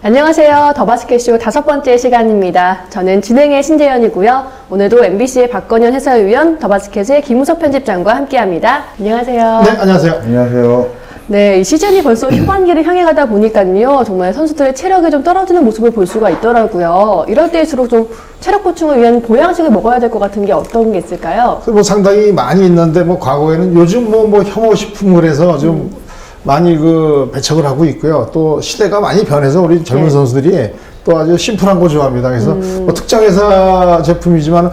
안녕하세요. 더바스켓쇼 5번째 시간입니다. 저는 진행의 신재현이고요. 오늘도 MBC의 박건현 해설위원, 더바스켓의 김우석 편집장과 함께합니다. 안녕하세요. 네, 안녕하세요. 안녕하세요. 네, 이 시즌이 벌써 후반기를 향해 가다 보니까요. 정말 선수들의 체력이 좀 떨어지는 모습을 볼 수가 있더라고요. 이럴 때일수록 좀 체력 보충을 위한 보양식을 먹어야 될 것 같은 게 어떤 게 있을까요? 뭐 상당히 많이 있는데 과거에는 요즘 혐오식품을 해서 좀 많이 배척을 하고 있고요. 또 시대가 많이 변해서 우리 젊은 선수들이 또 아주 심플한 거 좋아합니다. 그래서 특정 회사 제품이지만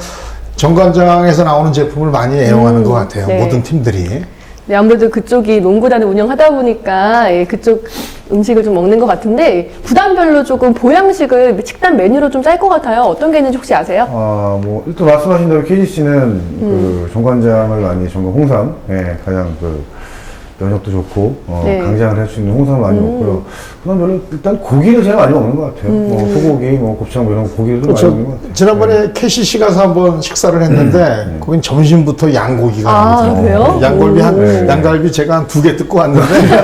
정관장에서 나오는 제품을 많이 애용하는 것 같아요. 네. 모든 팀들이. 네, 아무래도 그쪽이 농구단을 운영하다 보니까 그쪽 음식을 좀 먹는 것 같은데 구단별로 조금 보양식을 식단 메뉴로 좀 짤 것 같아요. 어떤 게 있는지 혹시 아세요? 일단 말씀하신 대로 KGC는 정관장을 많이 홍삼, 가장 면역도 좋고 강장을 할 수 있는 홍삼을 많이 먹고요. 그다음에 일단 고기를 제가 많이 먹는 것 같아요. 소고기, 곱창 이런 고기를 그렇죠. 많이 먹는 것 같아요. 지난번에 KCC 가서 한번 식사를 했는데 거긴 점심부터 양고기가 나오더라고요. 그래요? 양갈비 제가 한 2개 뜯고 왔는데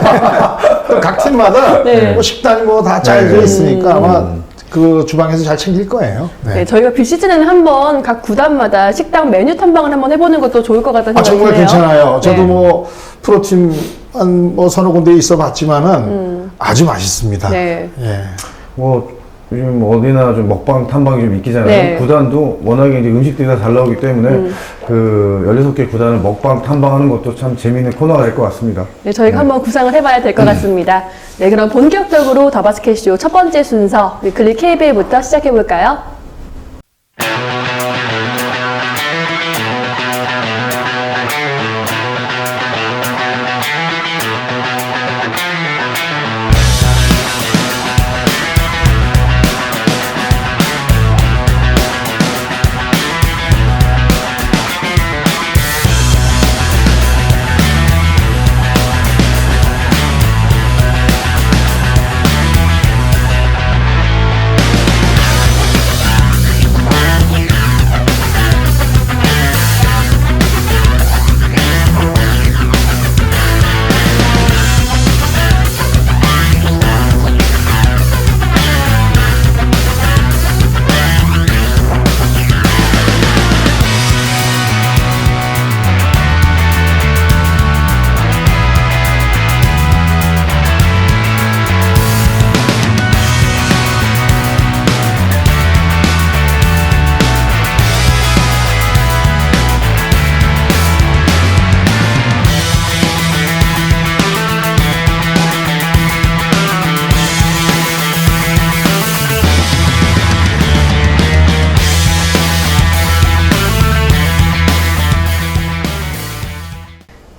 각 팀마다 뭐 식단이 다 짜여져 있으니까 아마 그 주방에서 잘 챙길 거예요. 네, 저희가 비시즌에는 한번 각 구단마다 식당 메뉴 탐방을 한번 해보는 것도 좋을 것 같다는 생각이 정말 드네요. 괜찮아요. 저도 프로팀 한 서너 군데 있어 봤지만은 아주 맛있습니다. 네. 예. 요즘 어디나 좀 먹방 탐방이 좀 있기잖아요. 네. 구단도 워낙에 이제 음식들이 다 잘 나오기 때문에 16개 구단을 먹방 탐방하는 것도 참 재미있는 코너가 될 것 같습니다. 네, 저희가 한번 구상을 해봐야 될 것 같습니다. 네, 그럼 본격적으로 더바스켓쇼 첫 번째 순서 위클리 KBL부터 시작해볼까요?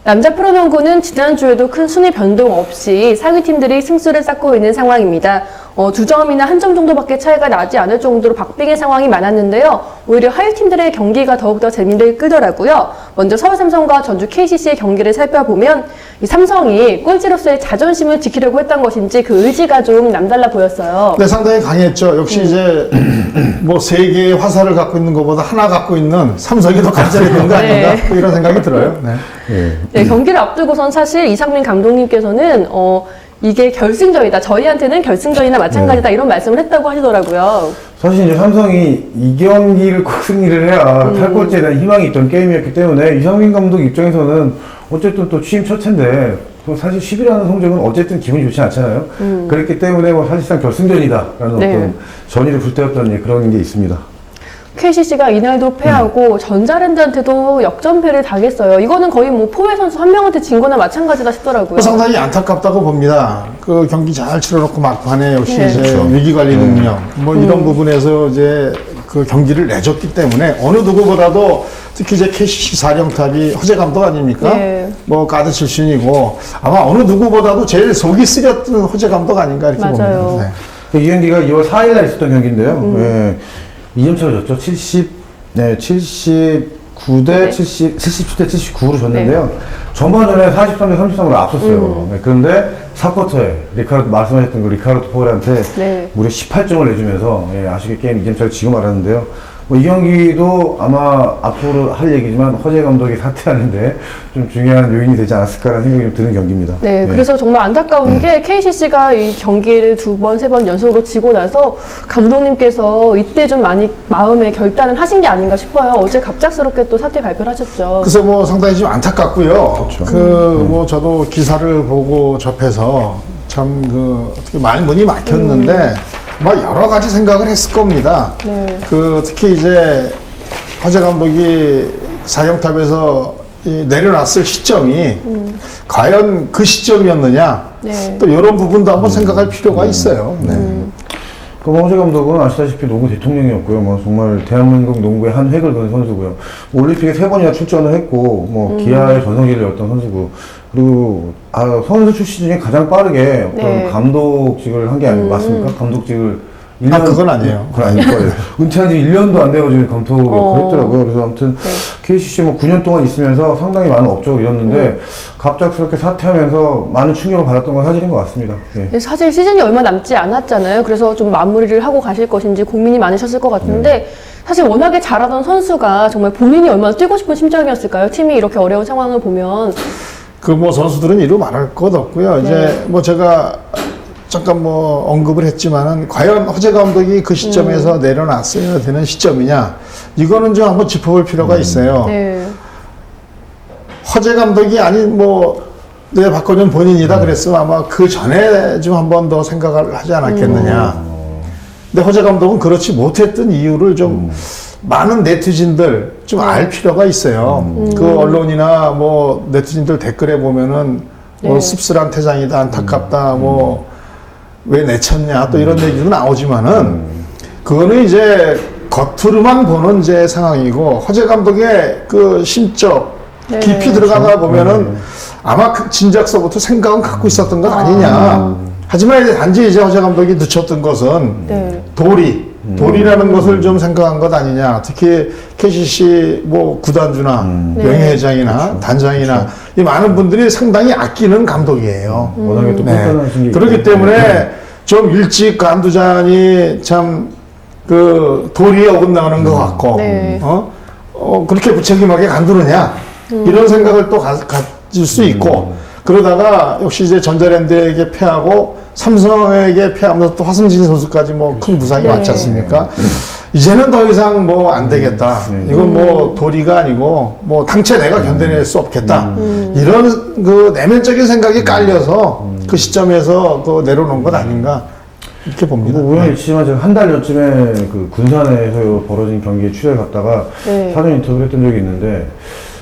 남자 프로농구는 지난주에도 큰 순위 변동 없이 상위 팀들이 승수를 쌓고 있는 상황입니다. 2점이나 1점 정도밖에 차이가 나지 않을 정도로 박빙의 상황이 많았는데요. 오히려 하위 팀들의 경기가 더욱더 재미를 끌더라고요. 먼저 서울삼성과 전주 KCC의 경기를 살펴보면 이 삼성이 꼴찌로서의 자존심을 지키려고 했던 것인지 그 의지가 좀 남달라 보였어요. 네, 상당히 강했죠. 역시 이제 3개의 화살을 갖고 있는 것보다 하나 갖고 있는 삼성이 더 강자였던 거 아닌가? 이런 생각이 들어요. 네, 경기를 앞두고선 사실 이상민 감독님께서는 이게 결승전이다. 저희한테는 결승전이나 마찬가지다. 이런 말씀을 했다고 하시더라고요. 사실 이제 삼성이 이 경기를 꼭 승리를 해야 탈꼴찌에 대한 희망이 있던 게임이었기 때문에 이상민 감독 입장에서는 어쨌든 또 취임 첫 해인데 또 사실 10위라는 성적은 어쨌든 기분이 좋지 않잖아요. 그렇기 때문에 사실상 결승전이다라는 어떤 전의를 불태웠던 그런 게 있습니다. KCC가 이날도 패하고 전자랜드한테도 역전패를 당했어요. 이거는 거의 포외 선수 한 명한테 진 거나 마찬가지다 싶더라고요. 상당히 안타깝다고 봅니다. 그 경기 잘 치러놓고 막판에 역시 이제 그렇죠. 위기관리 능력 이런 부분에서 이제 그 경기를 내줬기 때문에 어느 누구보다도 특히 이제 KCC 사령탑이 허재 감독 아닙니까? 가드 출신이고 아마 어느 누구보다도 제일 속이 쓰렸던 허재 감독 아닌가 이렇게 맞아요. 봅니다. 이 경기가 2월 4일 날 있었던 경기인데요. 2점 차로 졌죠. 79대 77대 79로 졌는데요. 전반전에 43대 33으로 앞섰어요. 그런데 4쿼터에 말씀하셨던 리카르도 포엘한테 무려 18점을 내주면서 아쉽게 게임 2점 차를 지고 말았는데요. 뭐 이 경기도 아마 앞으로 할 얘기지만 허재 감독이 사퇴하는데 좀 중요한 요인이 되지 않았을까라는 생각이 좀 드는 경기입니다. 네, 그래서 정말 안타까운 게 KCC가 이 경기를 2번, 3번 연속으로 지고 나서 감독님께서 이때 좀 많이 마음의 결단을 하신 게 아닌가 싶어요. 어제 갑작스럽게 또 사퇴 발표를 하셨죠. 그래서 뭐 상당히 좀 안타깝고요. 그렇죠. 뭐 저도 기사를 보고 접해서 참 어떻게 많이 문이 막혔는데 뭐 여러 가지 생각을 했을 겁니다. 네. 특히 이제 허재 감독이 사령탑에서 내려놨을 시점이 과연 그 시점이었느냐. 네. 또 이런 부분도 한번 생각할 필요가 있어요. 네. 허재 감독은 아시다시피 농구 대통령이었고요. 뭐 정말 대한민국 농구의 한 획을 그은 선수고요. 올림픽에 3번이나 출전을 했고, 뭐 기아의 전성기를 였던 선수고, 그리고 선수 출신 중에 가장 빠르게 어떤 네. 감독직을 한 게 아니고 맞습니까? 감독직을 1년, 그건 아니에요. 그건 아닐 거예요. 은퇴한 지 1년도 안 돼가지고 감독을 했더라고요. 그래서 아무튼 KCC 뭐 9년 동안 있으면서 상당히 많은 업적을 이뤘는데 갑작스럽게 사퇴하면서 많은 충격을 받았던 건 사실인 것 같습니다. 예. 사실 시즌이 얼마 남지 않았잖아요. 그래서 좀 마무리를 하고 가실 것인지 고민이 많으셨을 것 같은데 사실 워낙에 잘하던 선수가 정말 본인이 얼마나 뛰고 싶은 심정이었을까요? 팀이 이렇게 어려운 상황을 보면. 뭐 선수들은 이루 말할 것 없고요. 이제 뭐 제가 잠깐 뭐 언급을 했지만은 과연 허재 감독이 그 시점에서 내려놨어야 되는 시점이냐 이거는 좀 한번 짚어볼 필요가 있어요. 네. 허재 감독이 아닌 내 박건현 본인이다 그랬으면 아마 그 전에 좀 한번 더 생각을 하지 않았겠느냐. 근데 허재 감독은 그렇지 못했던 이유를 좀 많은 네티즌들 좀 알 필요가 있어요. 그 언론이나 뭐 네티즌들 댓글에 보면은 뭐 씁쓸한 퇴장이다, 안타깝다, 왜 내쳤냐 또 이런 얘기도 나오지만은 그거는 이제 겉으로만 보는 이제 상황이고 허재 감독의 그 심적 깊이 들어가다 보면은 아마 그 진작서부터 생각은 갖고 있었던 건 아니냐. 하지만 이제 단지 이제 허재 감독이 늦췄던 것은 도리라는 것을 좀 생각한 것 아니냐. 특히 KCC 구단주나 명예회장이나 단장이나 이 많은 분들이 상당히 아끼는 감독이에요. 워낙에 또 뻔뻔하신 게 그렇기 있기 때문에 좀 일찍 간두자니 참 도리에 어긋나는 것 같고 그렇게 무책임하게 간두느냐 이런 생각을 또 가질 수 있고 그러다가 역시 이제 전자랜드에게 패하고 삼성에게 패하면서 또 화승진 선수까지 큰 부상이 왔지 않습니까? 이제는 더 이상 안 되겠다. 이건 도리가 아니고 당최 내가 견뎌낼 수 없겠다. 이런 그 내면적인 생각이 깔려서 그 시점에서 내려놓은 것 아닌가 이렇게 봅니다. 우연히 있지만 제가 한 달 전쯤에 그 군산에서 벌어진 경기에 취재를 갔다가 사전 인터뷰를 했던 적이 있는데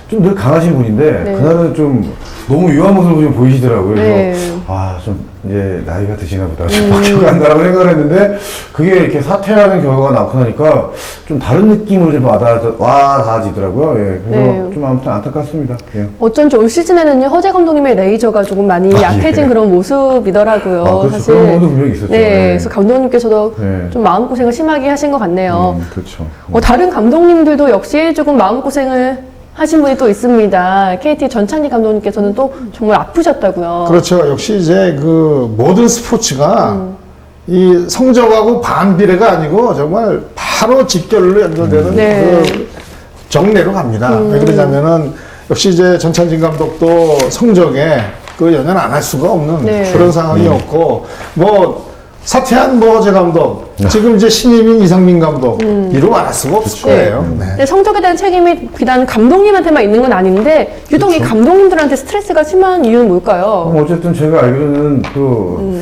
좀 늘 강하신 분인데 그날은 좀 너무 유한 모습을 좀 보이시더라고요. 그래서 좀 이제 나이가 드시나 보다. 좀 바뀌어간다라고 생각을 했는데 그게 이렇게 사퇴라는 결과가 나고 나니까 좀 다른 느낌으로 좀 와닿아지더라고요. 예. 그래서 좀 아무튼 안타깝습니다. 예. 어쩐지 올 시즌에는요 허재 감독님의 레이저가 조금 많이 약해진 그런 모습이더라고요. 그렇죠. 사실. 그런 부분도 분명히 있었죠. 그래서 감독님께서도 좀 마음고생을 심하게 하신 것 같네요. 그렇죠. 다른 감독님들도 역시 조금 마음고생을 하신 분이 또 있습니다. KT 전찬희 감독님께서는 또 정말 아프셨다고요. 그렇죠. 역시 이제 모든 스포츠가 이 성적하고 반비례가 아니고 정말 바로 직결로 연결되는 그 정례로 갑니다. 왜 그러냐면은 역시 이제 전찬진 감독도 성적에 연연 안 할 수가 없는 그런 상황이었고 사퇴한 허재 감독, 지금 이제 신임인 이상민 감독, 이루 말할 수가 없을 거예요. 근데 성적에 대한 책임이 비단 감독님한테만 있는 건 아닌데, 유독 이 감독님들한테 스트레스가 심한 이유는 뭘까요? 어쨌든 제가 알기로는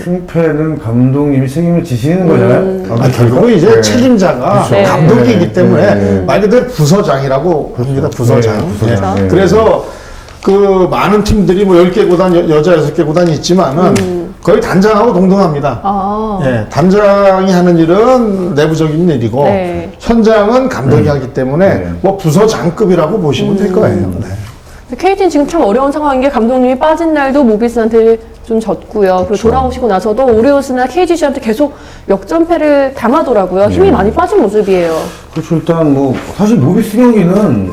승패는 감독님이 책임을 지시는 거잖아요. 결국은 이제 책임자가 감독이기 때문에 말 그대로 부서장이라고 합니다. 부서장. 부서장. 그래서 많은 팀들이 10개 구단, 여자 6개 구단이 있지만은 거의 단장하고 동등합니다. 단장이 하는 일은 내부적인 일이고 현장은 감독이 하기 때문에 부서장급이라고 보시면 될 거예요. KT는 지금 참 어려운 상황인 게 감독님이 빠진 날도 모비스한테 좀 졌고요. 그리고 돌아오시고 나서도 오리온스나 KGC한테 계속 역전패를 당하더라고요. 힘이 많이 빠진 모습이에요. 그렇죠. 일단 사실 모비스 경기는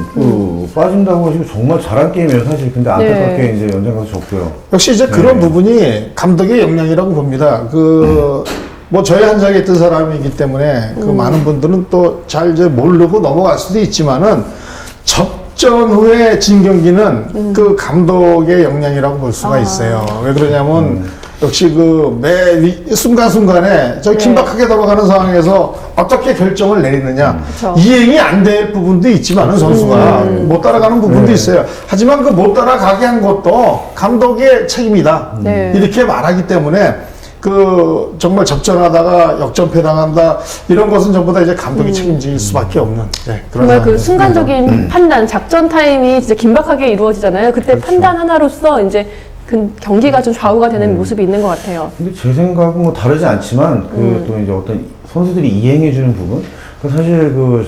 빠진다고 하시고 정말 잘한 게임이에요, 사실. 근데 안타깝게 이제 연장 가서 졌고요. 역시 이제 그런 부분이 감독의 역량이라고 봅니다. 뭐 저희 한장에 있던 사람이기 때문에 그 많은 분들은 또 잘 이제 모르고 넘어갈 수도 있지만은 접전 후에 진 경기는 그 감독의 역량이라고 볼 수가 있어요. 왜 그러냐면 역시 그 매 순간순간에 저 긴박하게 돌아가는 상황에서 어떻게 결정을 내리느냐. 그쵸. 이행이 안 될 부분도 있지만은 선수가 못 따라가는 부분도 있어요. 하지만 그 못 따라가게 한 것도 감독의 책임이다. 네. 이렇게 말하기 때문에 그 정말 접전하다가 역전패 당한다 이런 것은 전부 다 이제 감독이 책임질 수밖에 없는 그런 정말 그 상황이었습니다. 순간적인 판단, 작전 타임이 진짜 긴박하게 이루어지잖아요. 그때 판단 하나로서 이제 그 경기가 좀 좌우가 되는 모습이 있는 것 같아요. 근데 제 생각은 뭐 다르지 않지만 그 또 이제 어떤 선수들이 이행해주는 부분. 그 사실 그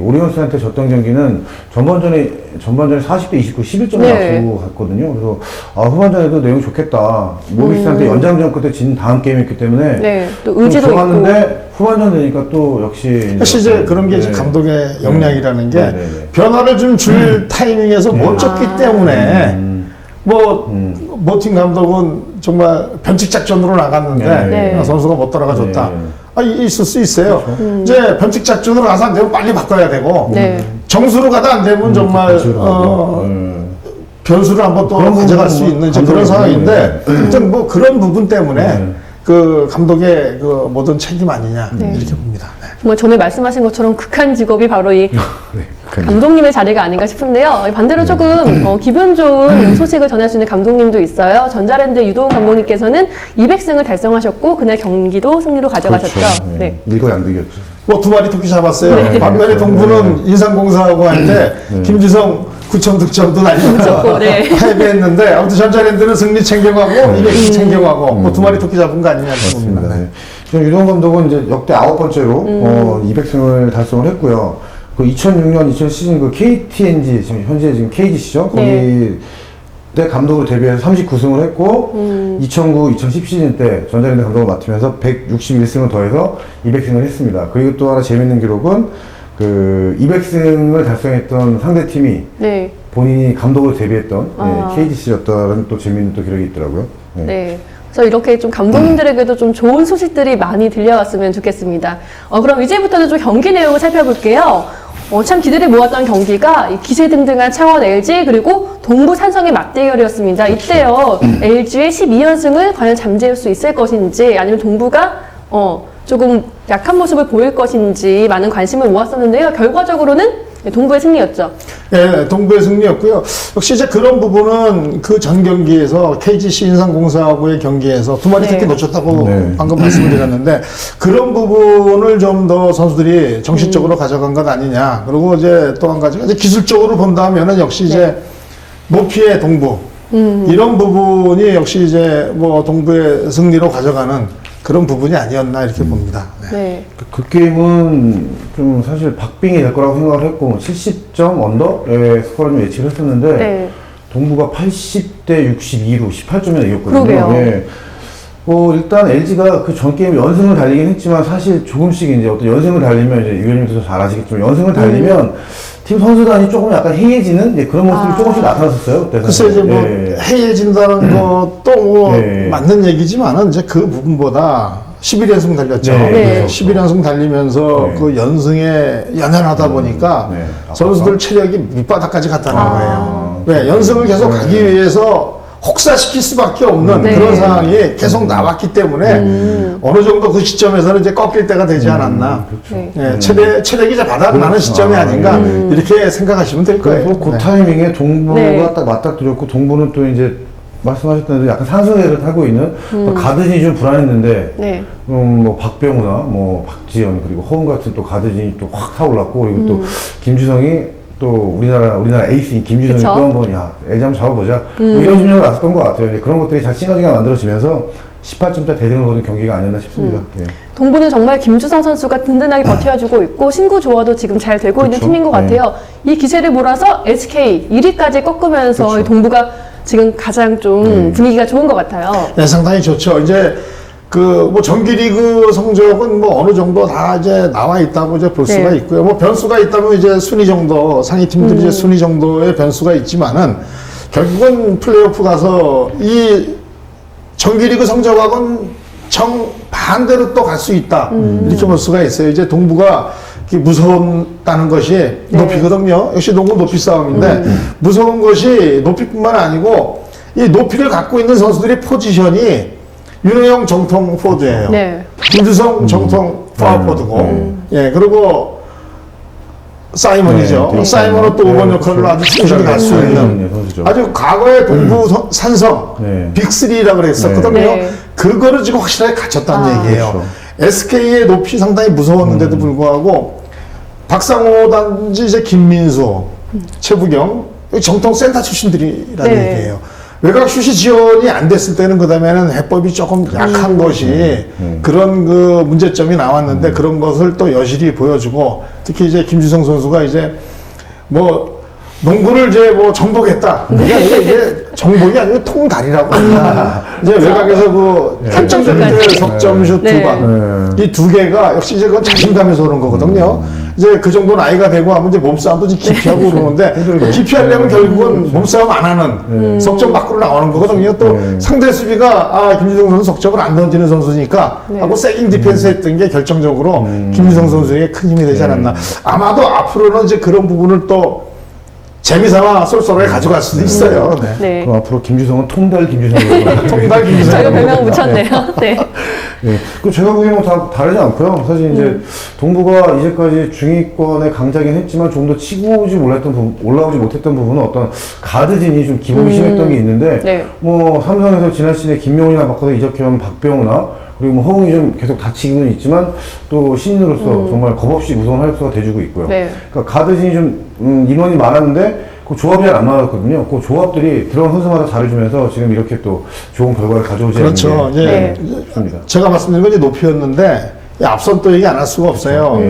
오리온스한테 졌던 경기는 전반전에 40대 29, 11점을 네. 앞두고 갔거든요. 그래서 후반전에도 내용이 좋겠다. 모비스한테 연장전 끝에 진 다음 게임이었기 때문에 네, 또 좀 의지도 좋았는데 후반전 되니까 또 역시 사실 이제 그런 게 이제 감독의 역량이라는 게 네. 변화를 좀 줄 타이밍에서 못 줬기 때문에 모팅 감독은 정말 변칙 작전으로 나갔는데 네. 선수가 못 따라가 줬다. 네. 있을 수 있어요. 이제 변칙 작전으로 가서 안 되면 빨리 바꿔야 되고 네. 정수로 가다 안 되면 정말 변수를 한번 또 그런 가져갈 부분은 수 뭐 있는 이제 그런 감독의 상황인데 하여튼 뭐 그런 부분 때문에 네. 그 감독의 그 모든 책임 아니냐 이렇게 봅니다. 네. 정말 전에 말씀하신 것처럼 극한 직업이 바로 이 감독님의 자리가 아닌가 싶은데요. 반대로 조금 기분 좋은 소식을 전할 수 있는 감독님도 있어요. 전자랜드 유도훈 감독님께서는 200승을 달성하셨고 그날 경기도 승리로 가져가셨죠. 그렇죠. 네. 일거양득이었죠. 뭐 두 마리 토끼 잡았어요. 반면에 동부는 인상공사하고 할 때 김지성 9천 득점도 날리면서 네. 패배했는데 아무튼 전자랜드는 승리 챙겨가고 200승 챙겨가고 뭐 두 마리 토끼 잡은 거 아니냐 싶습니다. 맞습니다. 네. 지금 유동 감독은 이제 역대 9번째로 200승을 달성을 했고요. 그 2006년 2000 시즌 그 KTNG 지금 현재 지금 KGC죠. 거기 네. 때 감독으로 데뷔해서 39승을 했고 2009, 2010 시즌 때 전자랜드 감독을 맡으면서 161승을 더해서 200승을 했습니다. 그리고 또 하나 재밌는 기록은 그 200승을 달성했던 상대 팀이 네. 본인이 감독으로 데뷔했던 아. KGC였다는 또 재밌는 또 기록이 있더라고요. 네. 네. 그래서 이렇게 좀 감독님들에게도 좀 좋은 소식들이 많이 들려왔으면 좋겠습니다. 그럼 이제부터는 좀 경기 내용을 살펴볼게요. 참 기대를 모았던 경기가 이 기세등등한 창원 LG 그리고 동부 산성의 맞대결이었습니다. 이때요 LG의 12연승을 과연 잠재울 수 있을 것인지 아니면 동부가 조금 약한 모습을 보일 것인지 많은 관심을 모았었는데요. 결과적으로는 동부의 승리였죠. 네, 동부의 승리였고요. 역시 이제 그런 부분은 그 전 경기에서 KGC 인상공사하고의 경기에서 두 마리 네. 토끼 놓쳤다고 네. 방금 말씀을 드렸는데 그런 부분을 좀 더 선수들이 정신적으로 가져간 것 아니냐. 그리고 이제 또 한 가지가 이제 기술적으로 본다면은 역시 이제 모피의 동부 이런 부분이 역시 이제 뭐 동부의 승리로 가져가는 그런 부분이 아니었나 이렇게 봅니다. 네. 네. 그 게임은 좀 사실 박빙이 될 거라고 생각을 했고 70점 언더의 스코어를 좀 예측을 했었는데 네. 동부가 80대 62로 18점이나 이겼거든요. 그러게요. 네. 일단 LG가 그 전 게임 연승을 달리긴 했지만 사실 조금씩 이제 어떤 연승을 달리면 이제 유현님께서 잘 아시겠지만 연승을 달리면 팀 선수단이 조금 약간 해이해지는 이제 그런 모습이 조금씩 나타났었어요. 그때 글쎄 이제 뭐 예. 해이해진다는 것도 뭐 네. 맞는 얘기지만은 이제 그 부분보다 11연승 달렸죠. 네. 11연승 달리면서 네. 그 연승에 연연하다 보니까 네. 선수들 체력이 밑바닥까지 갔다는 아. 거예요. 왜 연승을 계속 가기 위해서 혹사시킬 수밖에 없는 네. 그런 상황이 계속 나왔기 때문에 어느 정도 그 시점에서는 이제 꺾일 때가 되지 않았나. 네. 예, 체력이 이제 바닥 나는 시점이 아닌가 이렇게 생각하시면 될 거예요. 그래서 그 네. 타이밍에 동부가 네. 딱 맞닥뜨렸고 동부는 또 이제 말씀하셨던 대로 약간 상승세를 타고 있는 가드진이 좀 불안했는데 네. 뭐 박병우나 뭐 박지현 그리고 허은 같은 또 가드진이 또 확 타올랐고 그리고 또 김주성이 또 우리나라 에이스인 김주성이 그쵸? 또 한번 야 LG 한번 잡아보자 뭐 이런 심리가 났었던 것 같아요. 이제 그런 것들이 잘 시너지가 만들어지면서 18점짜 대등을 거둔 경기가 아니었나 싶습니다. 예. 동부는 정말 김주성 선수가 든든하게 버텨주고 있고 신구 조화도 지금 잘 되고 있는 그쵸? 팀인 것 같아요. 이 기세를 몰아서 SK 1위까지 꺾으면서 그쵸. 이 동부가 지금 가장 좀 분위기가 좋은 것 같아요. 네, 상당히 좋죠. 이제 그 뭐 정기리그 성적은 뭐 어느 정도 다 이제 나와 있다고 이제 볼 수가 네. 있고요. 뭐 변수가 있다면 이제 순위 정도 상위 팀들이 이제 순위 정도의 변수가 있지만은 결국은 플레이오프 가서 이 정기리그 성적하고는 반대로 또 갈 수 있다. 이렇게 볼 수가 있어요. 이제 동부가 이렇게 무서웠다는 것이 높이거든요. 역시 농구 높이 싸움인데 무서운 것이 높이뿐만 아니고 이 높이를 갖고 있는 선수들의 포지션이 윤호영 정통 포드예요. 네. 김주성 정통 파워포드고, 예, 그리고 사이먼이죠. 네, 사이먼은 또 5번 역할을 아주 충실히 할 수 있는 선수죠. 아주 과거의 동부 산성 네. 빅3라고 그랬었거든요. 네. 그거를 지금 확실하게 갖췄다는 얘기예요. 그렇죠. SK의 높이 상당히 무서웠는데도 불구하고 박상호 단지 이제 김민수, 최부경 정통 센터 출신들이라는 네. 얘기예요. 외곽 슛이 지원이 안 됐을 때는 그다음에는 해법이 조금 약한 것이 그런 그 문제점이 나왔는데 그런 것을 또 여실히 보여주고 특히 이제 김주성 선수가 이제 뭐 농구를 이제 뭐 정복했다. 그러니까 이게 정복이 아니고 통달이라고 합니다. 이제 외곽에서 그 결정적인 석점슛까지. 석점슛 네. 두 방. 이 두 개가 역시 이제 그건 자신감에서 오는 거거든요. 이제 그 정도 나이가 되고 하면 이제 몸싸움도 좀 기피하고 그러는데 기피하려면 결국은 몸싸움 안 하는 석점 밖으로 나오는 거거든요. 또 상대 수비가 김주성 선수 석점을 안 던지는 선수니까 하고 세깅 디펜스 했던 게 결정적으로 김주성 선수에게 큰 힘이 되지 않았나. 아마도 앞으로는 이제 그런 부분을 또 재미삼아 쏠쏠하게 가져갈 수도 있어요. 네. 네. 그럼 앞으로 김주성은 통달 김주성으로. 통달 김주성. 저희가 별명 붙였네요. 네. 예. 그 제가 보기에는 다 다르지 않고요. 사실 이제 동부가 이제까지 중위권에 강자긴 했지만 좀 더 치고 오지 몰랐던 부분, 올라오지 못했던 부분은 어떤 가드진이 좀 기복이 심했던 게 있는데, 네. 뭐 삼성에서 지난 시즌에 김명훈이나 바꿔서 이적해온 박병우나 그리고 뭐 허웅이 좀 계속 다치기는 있지만 또 신인으로서 정말 겁없이 무서운 활약소가 돼주고 있고요. 네. 그러니까 가드진이 좀 인원이 많았는데 그 조합이 잘 안 맞았거든요. 그 조합들이 들어간 선수마다 잘해주면서 지금 이렇게 또 좋은 결과를 가져오지 그렇죠. 않는 게 예. 좋습니다. 제가 말씀드린 건 이제 높이였는데 이 앞선 또 얘기 안 할 수가 없어요.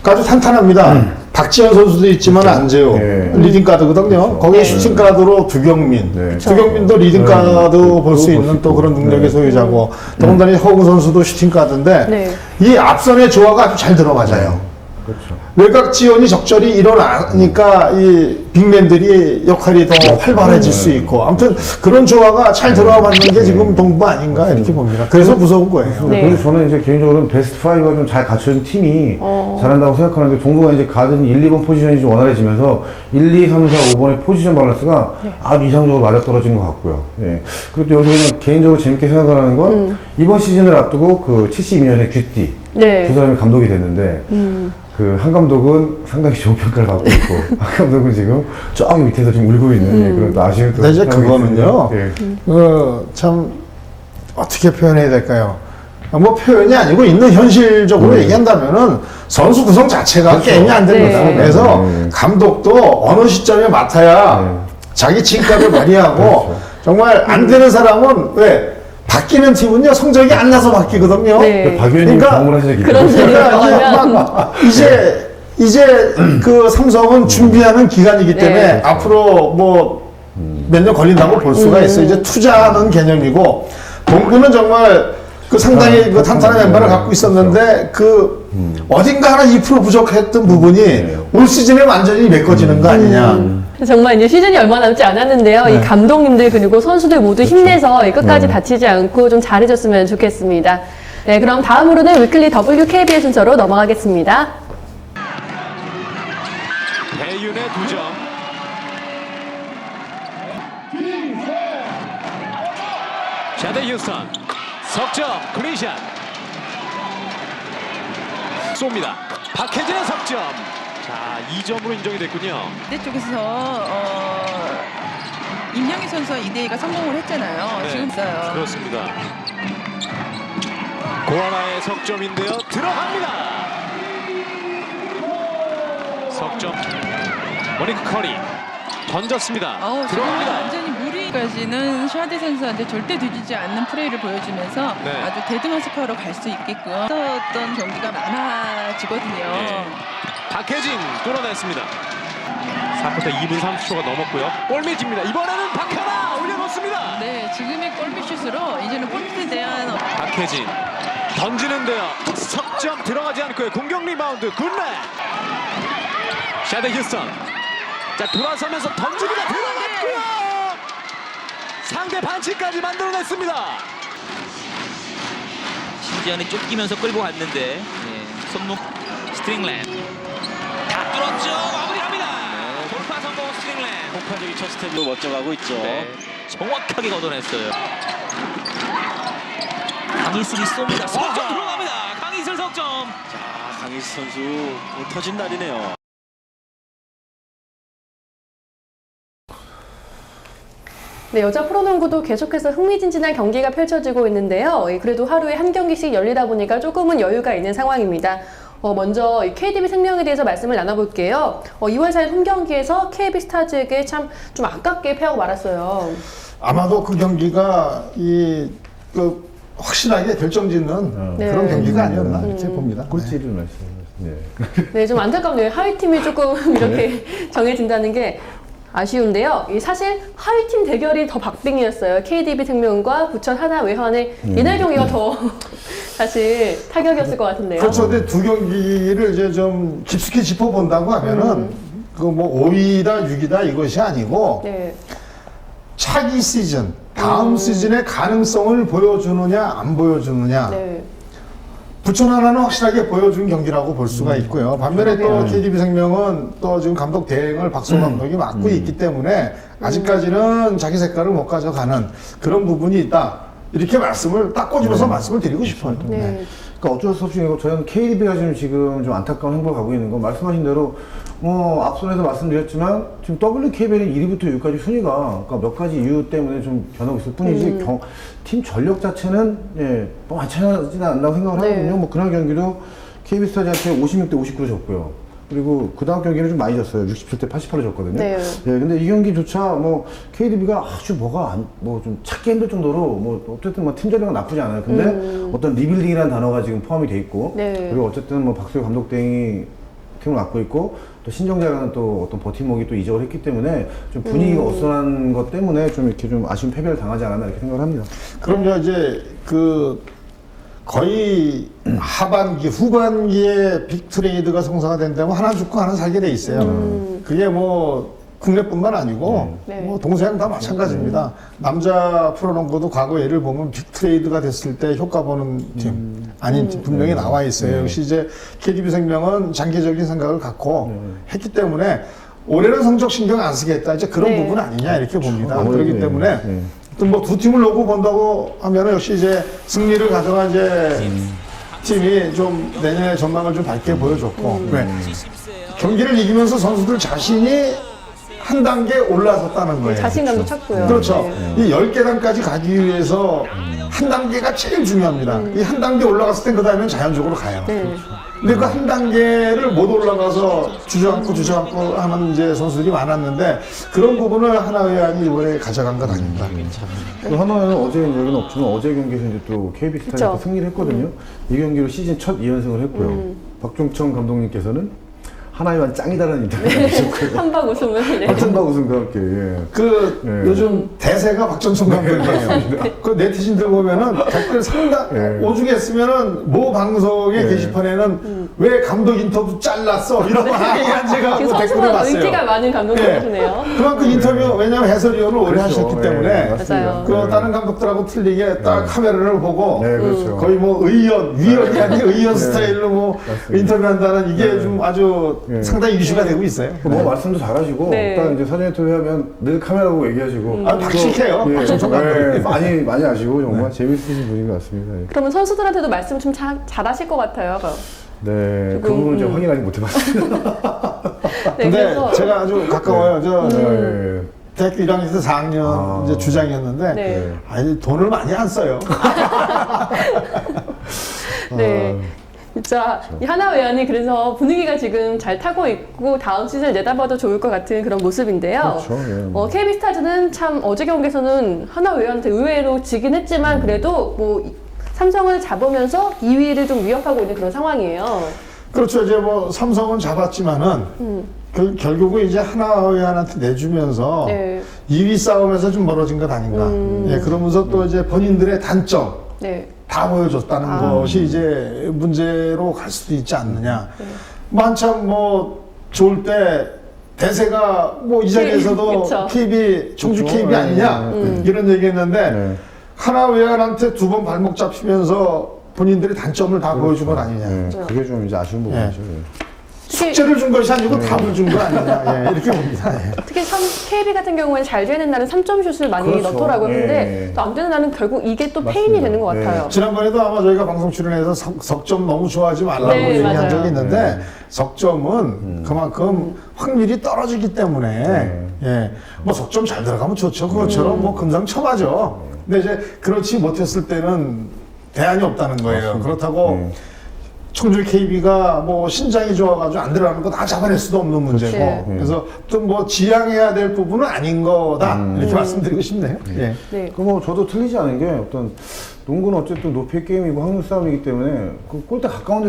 아주 탄탄합니다. 박지현 선수도 있지만 안재호 네. 리딩 가드거든요. 거기에 슈팅 가드로 두경민, 네. 두경민도 리딩 가드 볼 수 볼 있는 수 또 있고. 그런 능력의 네. 소유자고 더군다나 허웅 선수도 슈팅 가드인데 네. 이 앞선의 조화가 아주 잘 들어맞아요. 그렇죠. 외곽 지원이 적절히 일어나니까 이 빅맨들이 역할이 더 활발해질 수 있고 아무튼 그런 조화가 잘 들어와 맞는 게 지금 동부 아닌가 이렇게 봅니다. 그래서 무서운 거예요. 네. 그래서 저는 이제 개인적으로는 베스트 5가 좀 잘 갖춰진 팀이 잘한다고 생각하는데 동부가 이제 가든 1, 2번 포지션이 좀 원활해지면서 1, 2, 3, 4, 5번의 포지션 밸런스가 아주 이상적으로 맞아떨어진 것 같고요. 예. 그리고 또 여기서 그냥 개인적으로 재밌게 생각하는 건 이번 시즌을 앞두고 그 72년의 귀띠 네. 두 사람이 감독이 됐는데 그 한 감독은 상당히 좋은 평가를 받고 있고 한 감독은 지금 저기 밑에서 지금 울고 있는 예, 그런 또 아쉬운 또 근데 이제 상황이 그거는요. 있습니다. 예. 참 어떻게 표현해야 될까요? 뭐 표현이 아니고 있는 현실적으로 얘기한다면은 선수 구성 자체가 게임이 안 됩니다. 네. 그래서 네. 감독도 어느 시점에 맡아야 네. 자기 진가를 발휘하고 그렇죠. 정말 안 되는 사람은 왜 바뀌는 팀은요 성적이 안 나서 바뀌거든요. 네. 박 의원님 그러니까 경험을 하시기 그런 때문에 그러니까 이제 그 삼성은 준비하는 기간이기 때문에 네. 앞으로 뭐 몇 년 걸린다고 볼 수가 있어요. 이제 투자하는 개념이고 동구는 정말 그 상당히 그 탄탄한 멤버를 갖고 있었는데 그 어딘가 하나 2% 부족했던 부분이 올 시즌에 완전히 메꿔지는 거 아니냐. 정말 이제 시즌이 얼마 남지 않았는데요. 이 감독님들 그리고 선수들 모두 힘내서 이 끝까지 다치지 않고 좀 잘해줬으면 좋겠습니다. 네, 그럼 다음으로는 위클리 WKBL 순서로 넘어가겠습니다. 배윤의 2점. 샤데 휴스턴 석점 클린샷 쏩니다. 박혜진의 석점. 자, 2점으로 인정이 됐군요. 반대쪽에서 임영희 선수와 이대희가 성공을 했잖아요. 네, 지금 있어요. 그렇습니다. 고하나의 석점인데요. 들어갑니다. 석점. 모니크 커리 던졌습니다. 지금 들어갑니다. 완전히 무리까지는 샤데 선수한테 절대 뒤지지 않는 플레이를 보여주면서 네. 아주 대등한 스코어로 갈 수 있게끔 어떤 경기가 많아지거든요. 네. 박혜진 뚫어냈습니다. 4쿼터 2분 30초가 넘었고요. 골밑입니다. 이번에는 박하나 올려놓습니다. 네, 지금의 골밑슛으로 이제는 골밑에 대한 박혜진 던지는데요. 석점 들어가지 않고요. 공격 리바운드 굿맨. 샤데 휴스턴. 자, 돌아서면서 던집니다. 들어갔고요. 상대 반칙까지 만들어냈습니다. 이지현이 쫓기면서 끌고 갔는데 손목 스트링랜 다 뚫었죠. 마무리합니다. 돌파 성공 스트링랜. 폭발적인 첫 스텝으로 멋져가고 있죠. 네, 정확하게 걷어냈어요. 강희슬이 쏩니다. 석점 들어갑니다. 강희슬 석점. 자, 강희슬 선수 오늘 터진 날이네요. 네, 여자 프로농구도 계속해서 흥미진진한 경기가 펼쳐지고 있는데요. 그래도 하루에 한 경기씩 열리다 보니까 조금은 여유가 있는 상황입니다. 먼저 KDB 생명에 대해서 말씀을 나눠볼게요. 2월 4일 홈 경기에서 KB 스타즈에게 참 좀 아깝게 패하고 말았어요. 아마도 그 경기가 확실하게 결정짓는 네. 그런 경기가 아니었나 이렇게 봅니다. 꼴찌를 말씀하셨네요. 네, 좀 안타깝네요. 하위 팀이 조금 이렇게 정해진다는 게 아쉬운데요. 사실 하위 팀 대결이 더 박빙이었어요. KDB 생명과 부천 하나 외환의 이날 경기가 더 사실 타격이었을 것 같은데요. 그렇죠. 근데 두 경기를 이제 좀 깊숙이 짚어본다고 하면은 그 뭐 5위다 6위다 이것이 아니고 네. 차기 시즌, 다음 시즌의 가능성을 보여주느냐 안 보여주느냐. 네. 부천 하나는 확실하게 보여준 경기라고 볼 수가 있고요. 반면에 또 KDB 생명은 또 지금 감독 대행을 박수호 감독이 맡고 있기 때문에 아직까지는 자기 색깔을 못 가져가는 그런 부분이 있다. 이렇게 말씀을 딱 꼬집어서 말씀을 드리고 싶어요. 네. 그러니까 어쩔 수 없이 저는 KDB가 지금 좀 안타까운 행보를 가고 있는 건 말씀하신 대로 앞선에서 말씀드렸지만 지금 WKBL은 1위부터 6위까지 순위가 그러니까 몇 가지 이유 때문에 좀 변하고 있을 뿐이지 팀 전력 자체는 뭐 많지는 않다고 생각을 네. 하거든요. 뭐 그날 경기도 KB스타즈한테 56대 59로 졌고요. 그리고 그 다음 경기는 좀 많이 졌어요. 67대 88로 졌거든요. 네. 근데 이 경기조차 KDB가 아주 좀 찾기 힘들 정도로 어쨌든 팀 전력은 나쁘지 않아요. 근데 어떤 리빌딩이라는 단어가 지금 포함이 돼 있고 네. 그리고 어쨌든 박수호 감독 대행이 팀을 맡고 있고 또 신정자라는 또 어떤 버팀목이 또 이적을 했기 때문에 좀 분위기가 어수선한 것 때문에 좀 이렇게 좀 아쉬운 패배를 당하지 않았나 이렇게 생각을 합니다. 그럼요, 이제 거의 하반기, 후반기에 빅트레이드가 성사가 된다면 하나 죽고 하나 살게 돼 있어요. 그게 국내뿐만 아니고 네. 동서양 다 마찬가지입니다. 남자 프로농구도 과거 예를 보면 빅트레이드가 됐을 때 효과 보는 팀 아닌 팀 분명히 나와 있어요. 역시 이제 KDB 생명은 장기적인 생각을 갖고 했기 때문에 올해는 성적 신경 안 쓰겠다. 이제 그런 네. 부분 아니냐 이렇게 봅니다. 아무래도 그렇기 때문에 또 두 팀을 놓고 본다고 하면은 역시 이제 승리를 가져간 이제 팀이 좀 내년의 전망을 좀 밝게 보여줬고 왜? 경기를 이기면서 선수들 자신이 한 단계 올라섰다는 거예요. 자신감도 찾고요. 그렇죠. 네. 이 10계단까지 가기 위해서 한 단계가 제일 중요합니다. 이 한 단계 올라갔을 땐 그 다음엔 자연적으로 가요. 네. 근데 그 한 단계를 못 올라가서 주저앉고 하는 이제 선수들이 많았는데 그런 부분을 하나회안이 이번에 가져간 것 아닙니다. 그 하나는 어제 여기는 없지만 어제 경기에서 이제 또 KB스타즈가 그쵸. 승리를 했거든요. 이 경기로 시즌 첫 2연승을 했고요. 박종청 감독님께서는 하나의만 짱이다라는 인터뷰를 하셨고요. 한박 웃음을. 네. 박찬박 우승과 함께 요즘 대세가 박정천 감독이에요. 그 네티즌들 보면은 댓글 상당 오죽했으면은 모 방송의 게시판에는 왜 감독 인터뷰 잘랐어 이런 하이한 제가 지금 댓글을 선수보다 봤어요. 인기가 많은 감독님이시네요. 그만큼 인터뷰 왜냐면 해설위원을 오래 그렇죠. 하셨기 때문에 맞습니다. 맞아요. 다른 감독들하고 틀리게 딱 카메라를 보고 네, 그렇죠. 거의 위원이 아닌 의원 스타일로 맞습니다. 인터뷰한다는 이게 좀 아주 상당히 이슈가 되고 있어요. 말씀도 잘하시고 네. 딱 이제 사전 인터뷰하면 늘 카메라 보고 얘기하시고 박식해요. 박정천 감독님. 많이 아시고 정말 재밌으신 분인 것 같습니다. 그러면 선수들한테도 말씀 좀 잘하실 것 같아요. 네, 그 부분은 좀 확인하지 못해봤습니다. 네, 근데 그래서 제가 아주 가까워요. 네. 대학교 1학년 때 4학년 이제 주장이었는데 네. 아니 돈을 많이 안 써요. 네. 진짜 이 하나회안이 그래서 분위기가 지금 잘 타고 있고 다음 시즌을 내다봐도 좋을 것 같은 그런 모습인데요. 그렇죠. KB스타즈는 참 어제 경기에서는 하나회안한테 의외로 지긴 했지만 그래도 삼성을 잡으면서 2위를 좀 위협하고 있는 그런 상황이에요. 그렇죠. 이제 삼성은 잡았지만은 결국은 이제 하나회안한테 내주면서 네. 2위 싸움에서 좀 멀어진 것 아닌가. 예, 그러면서 또 이제 본인들의 단점 네. 다 보여줬다는 것이 이제 문제로 갈 수도 있지 않느냐. 한참 좋을 때 대세가 이 자리에서도 그쵸. KB, 청주 그렇죠. KB 아니냐 이런 얘기했는데 네. 하나회안한테 2번 발목 잡히면서 본인들의 단점을 다 보여준 건 아니냐. 그게 좀 이제 아쉬운 부분이죠. 숙제를 준 것이 아니고 답을 준 거 아니냐. 이렇게 봅니다. 특히 KB 같은 경우에는 잘 되는 날은 3점 슛을 많이 그렇죠. 넣더라고요. 근데 예. 또 안 되는 날은 결국 이게 또 페인이 맞습니다. 되는 것 같아요. 지난번에도 아마 저희가 방송 출연해서 석점 너무 좋아하지 말라고 네, 얘기한 맞아요. 적이 있는데 석점은 그만큼 확률이 떨어지기 때문에 예, 뭐 석점 잘 들어가면 좋죠. 그것처럼 뭐 금상첨화죠. 근데 이제 그렇지 못했을 때는 대안이 없다는 거예요. 그렇다고 청주 KB가 뭐 신장이 좋아가지고 안 들어가는 거 다 잡아낼 수도 없는 문제고 네. 그래서 또 뭐 지양해야 될 부분은 아닌 거다 이렇게 말씀드리고 싶네요. 예. 네. 그 뭐 저도 틀리지 않은 게 어떤 농구는 어쨌든 높이의 게임이고 확률 싸움이기 때문에 그 골대 가까운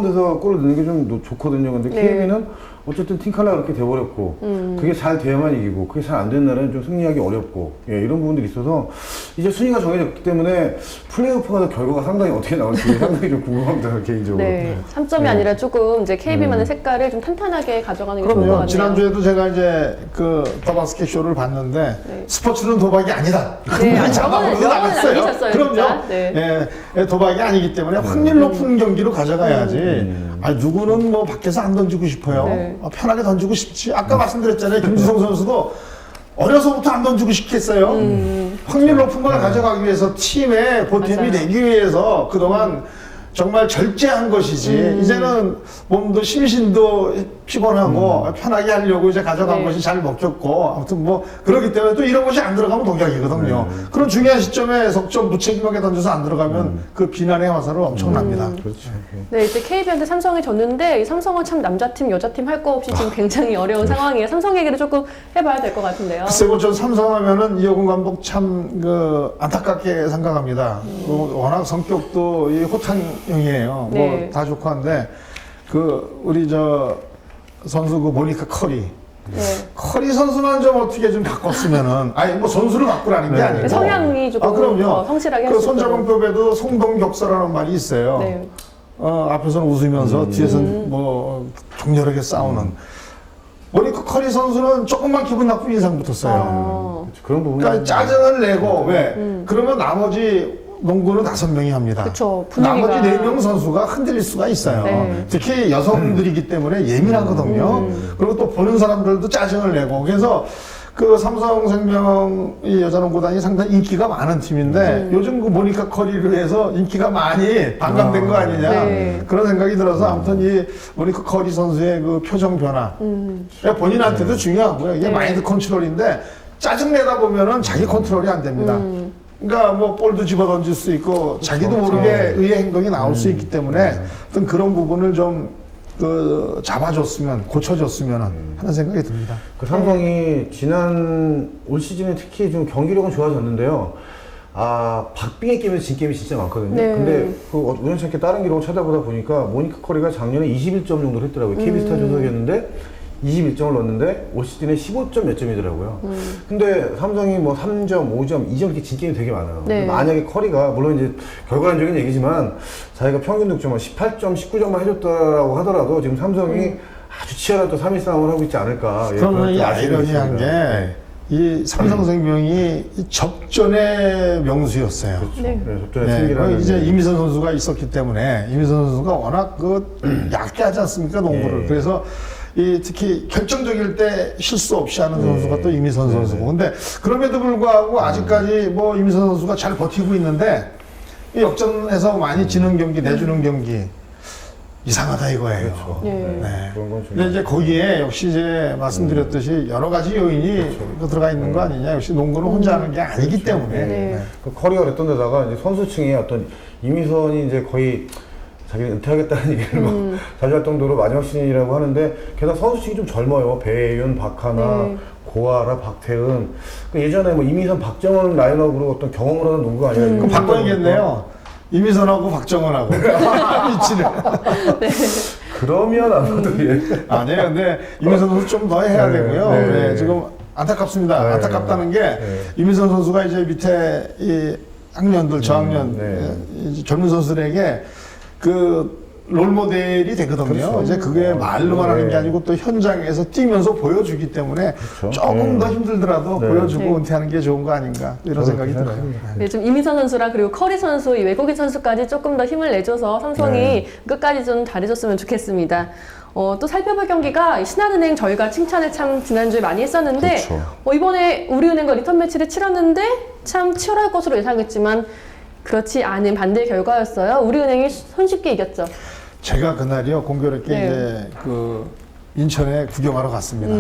데서 골을 넣는 게 좀 좋거든요. 근데 네. KB는 어쨌든 팀칼라가 그렇게 돼버렸고 그게 잘 돼야만 이기고 그게 잘 안 되는 날은 좀 승리하기 어렵고 예, 이런 부분들이 있어서 이제 순위가 정해졌기 때문에 플레이오프가 더 결과가 상당히 어떻게 나올지 상당히 좀 궁금합니다 개인적으로. 네, 3점이 아니라 조금 이제 KB만의 색깔을 좀 탄탄하게 가져가는 게 좋을 것 그럼요. 같네요. 지난주에도 제가 이제 그 더바스켓 쇼를 봤는데 스포츠는 도박이 아니다. 네, 분명히 저거는 나갔어요. 남기셨어요, 그럼요. 진짜. 네. 예, 도박이 아니기 때문에 확률 높은 경기로 가져가야지. 아, 누구는 뭐 밖에서 안 던지고 싶어요. 네. 편하게 던지고 싶지. 아까 말씀드렸잖아요. 김주성 선수도 어려서부터 안 던지고 싶겠어요. 확률 높은 걸 가져가기 위해서 팀의 보탬이 맞아요. 되기 위해서 그동안 정말 절제한 것이지 이제는 몸도 심신도 피곤하고 편하게 하려고 이제 가져간 네. 것이 잘 먹혔고 아무튼 뭐 그렇기 때문에 또 이런 것이 안 들어가면 독약이거든요. 그런 중요한 시점에 석점 무책임하게 던져서 안 들어가면 그 비난의 화살은 엄청납니다. 그렇죠. 네, 이제 KB한테 삼성이 졌는데 이 삼성은 참 남자팀, 여자팀 할 거 없이 지금 굉장히 어려운 상황이에요. 삼성 얘기를 조금 해봐야 될 것 같은데요. 글쎄고 전 삼성하면은 이호근 감독 참 그 안타깝게 생각합니다. 워낙 성격도 이 호탕형이에요. 네. 뭐 다 좋고 한데 그 우리 저 선수 그 모니카 커리. 네. 커리 선수만 좀 어떻게 좀 바꿨으면은 아니 뭐 선수를 바꾸라는 게 아니고 성향이 조금 그럼요. 더 성실하게 그 할수 있도록. 손자방법에도 송동격서라는 말이 있어요. 네. 앞에서는 웃으면서 뒤에서는 뭐 격렬하게 싸우는. 모니카 커리 선수는 조금만 기분 나쁜 이상 붙었어요. 그런 부분이 그러니까 짜증을 내고 왜? 그러면 나머지 농구는 5명이 합니다. 그쵸, 분위기가. 나머지 4명 선수가 흔들릴 수가 있어요. 네. 특히 여성들이기 때문에 예민하거든요. 그리고 또 보는 사람들도 짜증을 내고 그래서 그 삼성생명 이 여자농구단이 상당히 인기가 많은 팀인데 요즘 그 모니카 커리를 해서 인기가 많이 반감된 거 아니냐 네. 그런 생각이 들어서 아무튼 이 모니카 커리 선수의 그 표정 변화 본인한테도 중요하고요. 이게 네. 마인드 컨트롤인데 짜증 내다 보면은 자기 컨트롤이 안 됩니다. 그러니까 뭐 볼도 집어 던질 수 있고 자기도 모르게 의의 행동이 나올 수 있기 때문에 어떤 그런 부분을 좀 그 잡아줬으면 고쳐줬으면 하는 생각이 듭니다. 그 삼성이 지난 올 시즌에 특히 좀 경기력은 좋아졌는데요. 아, 박빙의 게임에서 진 게임이 진짜 많거든요. 네. 근데 그 우연찮게 다른 기록을 찾아보다 보니까 모니카 커리가 작년에 21점 정도를 했더라고요. KB스타 소속이었는데 21점을 넣었는데 올 시즌에 15점 몇 점이더라고요. 근데 삼성이 뭐 3점, 5점, 2점 이렇게 진 게임이 되게 많아요. 네. 만약에 커리가 물론 이제 결과론적인 얘기지만 자기가 평균 득점을 18점, 19점만 해줬다라고 하더라도 지금 삼성이 아주 치열한 또 3위 싸움을 하고 있지 않을까. 예, 그러면 그런 이 또 아쉬움이 아이러니한 있습니다. 게 이 삼성생명이 이 접전의 명수였어요. 네. 네, 접전에 네, 승리를 그 하는 이제 이미선 선수가 있었기 때문에 이미선 선수가 워낙 그 얇게 하지 않습니까 농구를. 예. 그래서 이 특히 결정적일 때 실수 없이 하는 선수가 또 이미선 선수고. 근데 그럼에도 불구하고 아직까지 뭐 이미선 선수가 잘 버티고 있는데 이 역전해서 많이 지는 경기, 내주는 경기 이상하다 이거예요. 네. 네. 그런 건 좀. 근데 이제 거기에 역시 이제 말씀드렸듯이 여러 가지 요인이 들어가 있는 거 아니냐. 역시 농구는 혼자 하는 게 아니기 때문에. 네. 그 커리어를 했던 데다가 이제 선수층이 어떤 이미선이 이제 거의 자기는 은퇴하겠다는 얘기를 막 자주 할 정도로 마지막 시즌이라고 하는데 게다가 선수층이 좀 젊어요. 배혜윤, 박하나, 네. 고아라, 박태은. 그 예전에 뭐 이미선, 박정원 라인업으로 어떤 경험을 하는 농구가 아니라 그럼 바꿔야겠네요. 이미선하고 박정원하고. 위치를. 그러면 아무도 예. 아니에요. 근데 이민선 선수 좀 더 해야 네, 되고요. 네. 네, 지금 안타깝습니다. 네. 안타깝다는 게 이민선 선수가 이제 밑에 이 학년들, 저학년 네. 이제 젊은 선수들에게 그 롤모델이 되거든요. 그렇죠. 이제 그게 말로만 하는 게 네. 아니고 또 현장에서 뛰면서 보여주기 때문에 그렇죠. 조금 더 힘들더라도 네. 보여주고 네. 은퇴하는 게 좋은 거 아닌가 이런 생각이 들어요. 네, 좀 이민선 선수랑 그리고 커리 선수, 이 외국인 선수까지 조금 더 힘을 내줘서 삼성이 네. 끝까지 좀 잘해줬으면 좋겠습니다. 또 살펴볼 경기가 신한은행 저희가 칭찬을 참 지난주에 많이 했었는데 그렇죠. 이번에 우리은행과 리턴 매치를 치렀는데 참 치열할 것으로 예상했지만 그렇지 않은 반대 결과였어요. 우리은행이 손쉽게 이겼죠. 제가 그날이요 공교롭게 네. 이제 그 인천에 구경하러 갔습니다.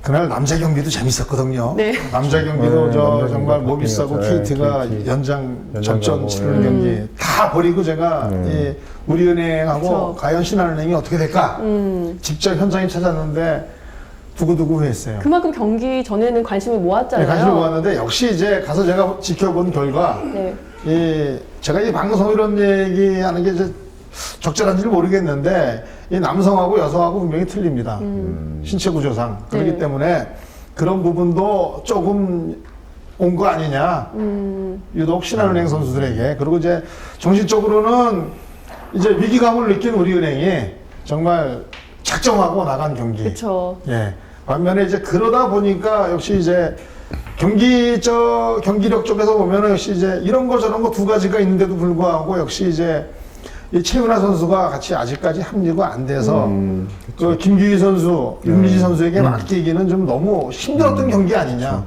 그날 남자 경기도 재밌었거든요. 네. 남자 경기도 네, 저 남자 정말 경기가 몸이 싸고 바뀌었죠. KT가 KT. 연장 연장 접전 가고, 치르는 경기 다 버리고 제가 이 우리은행하고 그쵸. 과연 신한은행이 어떻게 될까 직접 현장에 찾았는데 두고두고 했어요. 그만큼 경기 전에는 관심을 네, 모았잖아요. 관심을 모았는데 역시 이제 가서 제가 지켜본 결과 네. 제가 이 방송 이런 얘기하는 게 이제 적절한지는 모르겠는데 이 남성하고 여성하고 분명히 틀립니다. 신체 구조상 그렇기 네. 때문에 그런 부분도 조금 온 거 아니냐. 유독 신한은행 선수들에게 그리고 이제 정신적으로는 이제 위기감을 느낀 우리은행이 정말 작정하고 나간 경기. 그렇죠. 예. 반면에 이제 그러다 보니까 역시 이제 경기력 쪽에서 보면은 역시 이제 이런 거 저런 거 두 가지가 있는데도 불구하고 역시 이제 이 최은하 선수가 같이 아직까지 합류가 안 돼서 그 김규희 선수, 윤미지 선수에게 맡기기는 좀 너무 힘들었던 경기 아니냐.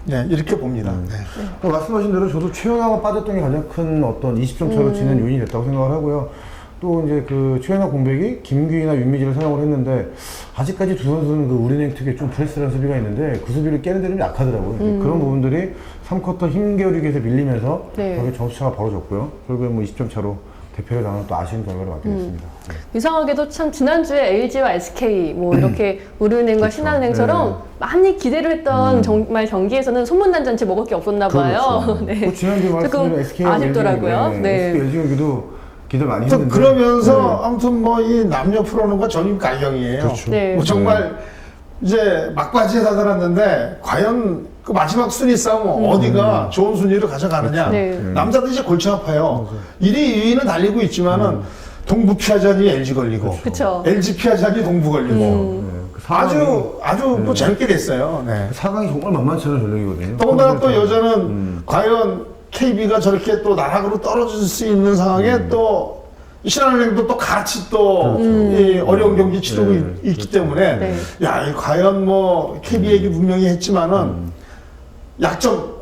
네, 이렇게 봅니다. 네. 말씀하신 대로 저도 최연아가 빠졌던 게 가장 큰 어떤 20점 차로 지는 요인이 됐다고 생각을 하고요. 또 이제 그 최연아 공백이 김규희나 윤미지를 사용을 했는데 아직까지 두 선수는 그 우리은행 특유의 좀 프레스라는 수비가 있는데 그 수비를 깨는 데는 약하더라고요. 그런 부분들이 3쿼터 힘겨루기에서 밀리면서 네. 결국에 점수차가 벌어졌고요. 결국에 뭐 20점 차로 대표를 나눈 또 아쉬운 결과를 맞게 됐습니다. 이상하게도 참 지난주에 LG와 SK 뭐 이렇게 우리은행과 그렇죠. 신한은행처럼 많이 기대를 했던 정말 경기에서는 소문난잔치 먹을 게 없었나 봐요. 그렇죠. 네. 또 지난주에 조금 말씀드린 SK 아쉽더라고요. 네. SK LG 경기도 기대 많이 또 했는데 그러면서 아무튼 뭐 이 남녀 프로는과 전임 갈경이에요. 그렇죠. 네. 뭐 정말 이제 막바지에 다다랐는데 과연 그 마지막 순위 싸움 어디가 좋은 순위로 가져가느냐. 네. 남자들 이제 골치 아파요. 1위, 2위는 달리고 있지만은 동부 피하자니 LG 걸리고, 그쵸. LG 피하자니 동부 걸리고. 그 아주 뭐 재밌게 됐어요. 네. 4강이 정말 만만치 않은 전력이거든요. 더군다나 또 여자는 과연 KB가 저렇게 또 나락으로 떨어질 수 있는 상황에 또 신한은행도 또 같이 또 이 어려운 경기 치르고 있기 때문에 네. 야, 이 과연 뭐 KB 얘기 분명히 했지만은 약점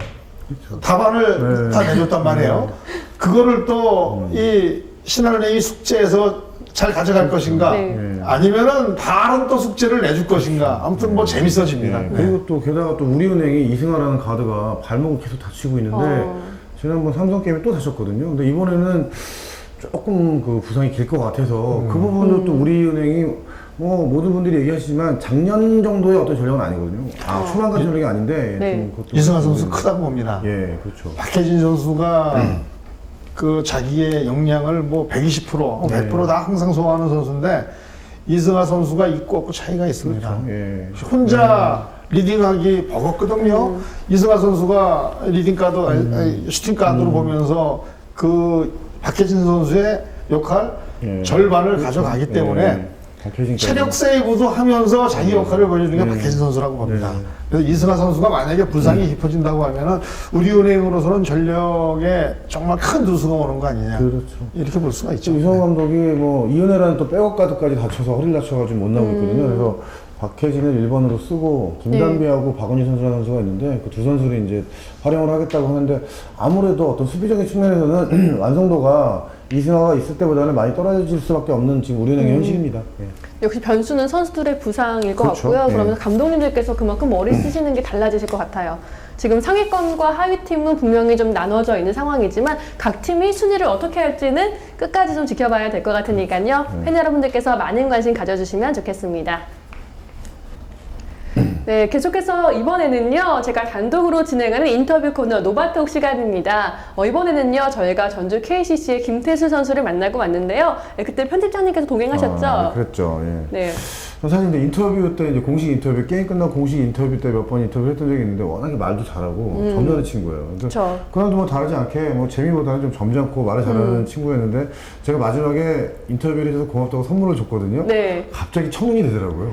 답안을 다 내줬단 말이에요. 그거를 또 이 신한은행이 숙제에서 잘 가져갈 것인가 네. 아니면은 다른 또 숙제를 내줄 것인가 아무튼 뭐 재밌어집니다. 네. 그리고 또 게다가 또 우리은행이 이승하라는 가드가 발목을 계속 다치고 있는데 지난번 삼성 게임에 또 다쳤거든요. 근데 이번에는 조금 그 부상이 길 것 같아서 그 부분도 또 우리은행이 뭐 모든 분들이 얘기하시지만 작년 정도의 어떤 전력은 아니거든요. 초반까지 전력이 아닌데 네. 좀 그것도 이승환 선수 크다고 봅니다. 예, 그렇죠. 박혜진 선수가 그 자기의 역량을 뭐 120%, 100%다 항상 소화하는 선수인데 이승하 선수가 있고 없고 차이가 있습니다. 예. 혼자 리딩하기 버겁거든요. 이승하 선수가 리딩 카드, 슈팅 카드로 보면서 그 박혜진 선수의 역할 예. 절반을 가져가기 때문에 박혜진까지. 체력 세이브도 하면서 자기 역할을 보여주는 게 박혜진 선수라고 봅니다. 그래서 이승하 선수가 만약에 부상이 깊어진다고 하면은 우리은행으로서는 전력에 정말 큰 누수가 오는 거 아니냐. 그렇죠. 이렇게 볼 수가 있죠. 유성호 감독이 뭐 이은혜라는 또 백업 가드까지 다쳐서 허리를 다쳐가지고 못 나오고 있거든요. 그래서 박혜진을 1번으로 쓰고 김단비하고 박은희 선수라는 선수가 있는데 그 두 선수를 이제 활용을 하겠다고 하는데 아무래도 어떤 수비적인 측면에서는 완성도가 이승하가 있을 때보다는 많이 떨어질 수밖에 없는 지금 우리은행의 현실입니다. 예. 역시 변수는 선수들의 부상일 것 그렇죠. 같고요. 네. 그러면 감독님들께서 그만큼 머리 쓰시는 게 달라지실 것 같아요. 지금 상위권과 하위팀은 분명히 좀 나눠져 있는 상황이지만 각 팀이 순위를 어떻게 할지는 끝까지 좀 지켜봐야 될 것 같으니까요. 팬 여러분들께서 많은 관심 가져주시면 좋겠습니다. 네, 계속해서 이번에는요, 제가 단독으로 진행하는 인터뷰 코너 노바톡 시간입니다. 이번에는요, 저희가 전주 KCC의 김태수 선수를 만나고 왔는데요. 네, 그때 편집장님께서 동행하셨죠? 그랬죠. 예. 네. 사실 이제 인터뷰 때 이제 공식 인터뷰 게임 끝나고 공식 인터뷰 때 몇 번 인터뷰 했던 적이 있는데 워낙에 말도 잘하고 점잖은 친구예요. 그쵸. 그날도 뭐 다르지 않게 뭐 재미보다는 좀 점잖고 말을 잘하는 친구였는데 제가 마지막에 인터뷰를 해줘서 고맙다고 선물을 줬거든요. 네. 갑자기 청년이 되더라고요.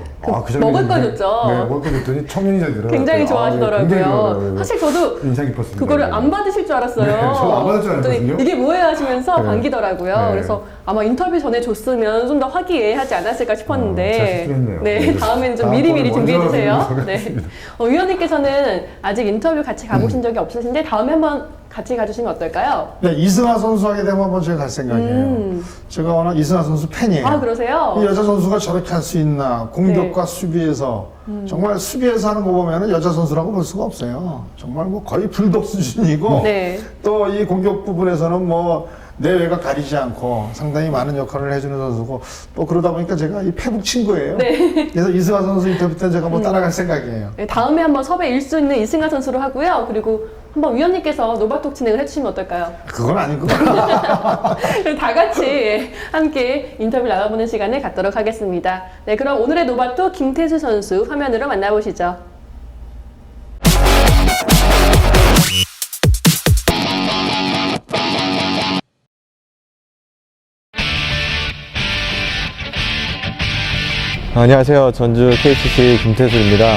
먹을 거 줬죠? 네, 먹을 거 줬더니 청년이 되더라고요. 굉장히 좋아하시더라고요. 굉장히 좋아하더라고요. 사실 저도 인상 깊었습니다. 그거를 안 받으실 줄 알았어요. 네, 저도 안 받을 줄 그랬더니 알았거든요. 이게 뭐예요 하시면서 네. 반기더라고요. 네. 그래서 아마 인터뷰 전에 줬으면 좀 더 화기애애하지 않았을까 싶었는데 잘 실수했네요. 네, 네. 다음에는 좀 다음번에 미리미리 준비해 먼저 주세요. 하도록 네. 하겠습니다. 위원님께서는 아직 인터뷰 같이 가보신 적이 없으신데 다음에 한번 같이 가주시면 어떨까요? 네, 이승하 선수 하게 되면 한번 제가 갈 생각이에요. 제가 워낙 이승하 선수 팬이에요. 아, 그러세요? 이 여자 선수가 저렇게 할 수 있나? 공격과 네. 수비에서 정말 수비에서 하는 거 보면은 여자 선수라고 볼 수가 없어요. 정말 뭐 거의 불독 수준이고 네. 또 이 공격 부분에서는 뭐 내외가 가리지 않고 상당히 많은 역할을 해주는 선수고 또 그러다 보니까 제가 이 페북 친구예요. 네. 그래서 이승하 선수 인터뷰 때 제가 뭐 따라갈 생각이에요. 네, 다음에 한번 섭외 1수 있는 이승하 선수로 하고요. 그리고 한번 위원님께서 노바톡 진행을 해주시면 어떨까요? 그건 아닌 것 같아요. 다 같이 함께 인터뷰 나눠보는 시간을 갖도록 하겠습니다. 네, 그럼 오늘의 노바톡 김태수 선수 화면으로 만나보시죠. 안녕하세요. 전주 KCC 김태술입니다.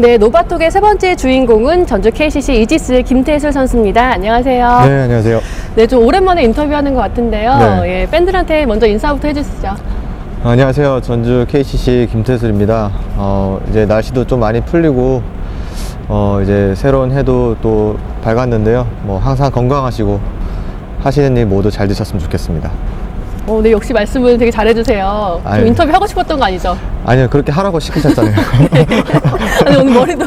네, 노바톡의 세 번째 주인공은 전주 KCC 이지스의 김태술 선수입니다. 안녕하세요. 네, 안녕하세요. 네, 좀 오랜만에 인터뷰하는 것 같은데요. 네. 예, 팬들한테 먼저 인사부터 해주시죠. 안녕하세요. 전주 KCC 김태술입니다. 이제 날씨도 좀 많이 풀리고, 이제 새로운 해도 또 밝았는데요. 뭐 항상 건강하시고 하시는 일 모두 잘 되셨으면 좋겠습니다. 네, 역시 말씀을 되게 잘해주세요. 좀 아유. 인터뷰 하고 싶었던 거 아니죠? 아니요, 그렇게 하라고 시키셨잖아요. 아니, 오늘 머리도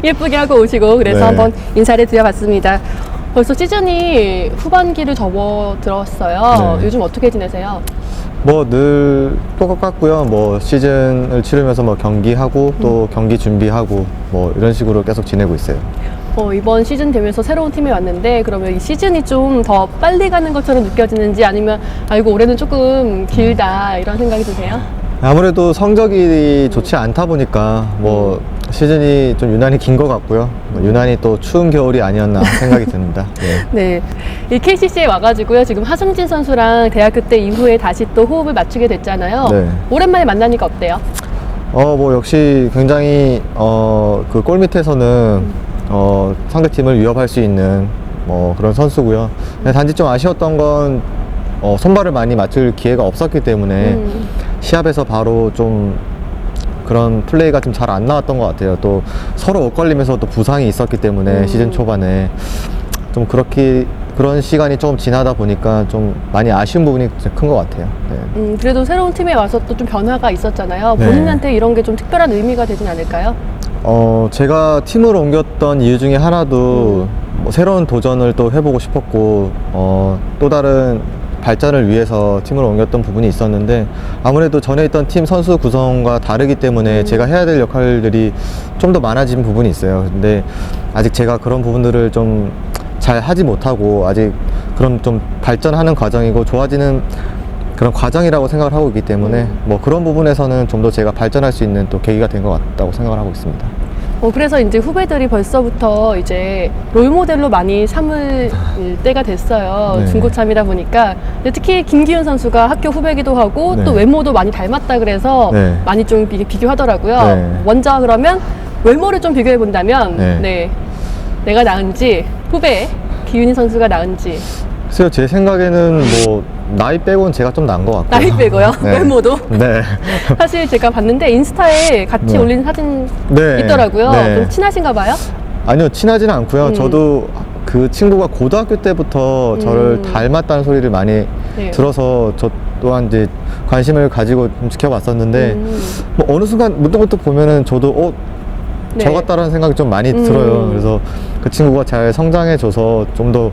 예쁘게 하고 오시고 그래서 네. 한번 인사를 드려봤습니다. 벌써 시즌이 후반기를 접어들었어요. 네. 요즘 어떻게 지내세요? 뭐 늘 똑같고요. 뭐 시즌을 치르면서 뭐 경기하고 또 경기 준비하고 뭐 이런 식으로 계속 지내고 있어요. 이번 시즌 되면서 새로운 팀에 왔는데 그러면 이 시즌이 좀 더 빨리 가는 것처럼 느껴지는지 아니면 아이고 올해는 조금 길다 이런 생각이 드세요? 아무래도 성적이 좋지 않다 보니까 뭐 시즌이 좀 유난히 긴 것 같고요. 뭐 유난히 또 추운 겨울이 아니었나 생각이 듭니다. 네. 네, 이 KCC에 와가지고요 지금 하승진 선수랑 대학교 때 이후에 다시 또 호흡을 맞추게 됐잖아요. 네. 오랜만에 만나니까 어때요? 뭐 역시 굉장히 그 골 밑에서는 상대팀을 위협할 수 있는 그런 선수고요. 근데 단지 좀 아쉬웠던 건 선발을 많이 맡을 기회가 없었기 때문에 시합에서 바로 좀 그런 플레이가 좀 잘 안 나왔던 것 같아요. 또 서로 엇갈리면서 또 부상이 있었기 때문에 시즌 초반에 좀 그런 시간이 좀 지나다 보니까 좀 많이 아쉬운 부분이 큰 것 같아요. 네. 그래도 새로운 팀에 와서 또 좀 변화가 있었잖아요. 네. 본인한테 이런 게 좀 특별한 의미가 되진 않을까요? 제가 팀을 옮겼던 이유 중에 하나도 뭐 새로운 도전을 또 해보고 싶었고, 또 다른 발전을 위해서 팀을 옮겼던 부분이 있었는데, 아무래도 전에 있던 팀 선수 구성과 다르기 때문에 제가 해야 될 역할들이 좀 더 많아진 부분이 있어요. 근데 아직 제가 그런 부분들을 좀 잘 하지 못하고, 아직 그런 좀 발전하는 과정이고, 좋아지는 그런 과정이라고 생각을 하고 있기 때문에 뭐 그런 부분에서는 좀 더 제가 발전할 수 있는 또 계기가 된 것 같다고 생각을 하고 있습니다. 그래서 이제 후배들이 벌써부터 이제 롤모델로 많이 삼을 때가 됐어요. 네. 중고참이다 보니까. 근데 특히 김기훈 선수가 학교 후배기도 하고 네. 또 외모도 많이 닮았다 그래서 네. 많이 좀 비교하더라고요. 네. 먼저 그러면 외모를 좀 비교해 본다면 네. 네. 내가 나은지 후배 기훈이 선수가 나은지 글쎄요, 제 생각에는 뭐 나이 빼고는 제가 좀 나은 것 같고. 나이 빼고요? 외모도? 네. 사실 제가 봤는데 인스타에 같이 네. 올린 사진 네. 있더라고요. 네. 좀 친하신가 봐요? 아니요, 친하지는 않고요. 저도 그 친구가 고등학교 때부터 저를 닮았다는 소리를 많이 네. 들어서 저 또한 이제 관심을 가지고 좀 지켜봤었는데 뭐 어느 순간 문득문득 보면은 저도 네. 저 같다라는 생각이 좀 많이 들어요. 그래서 그 친구가 잘 성장해줘서 좀 더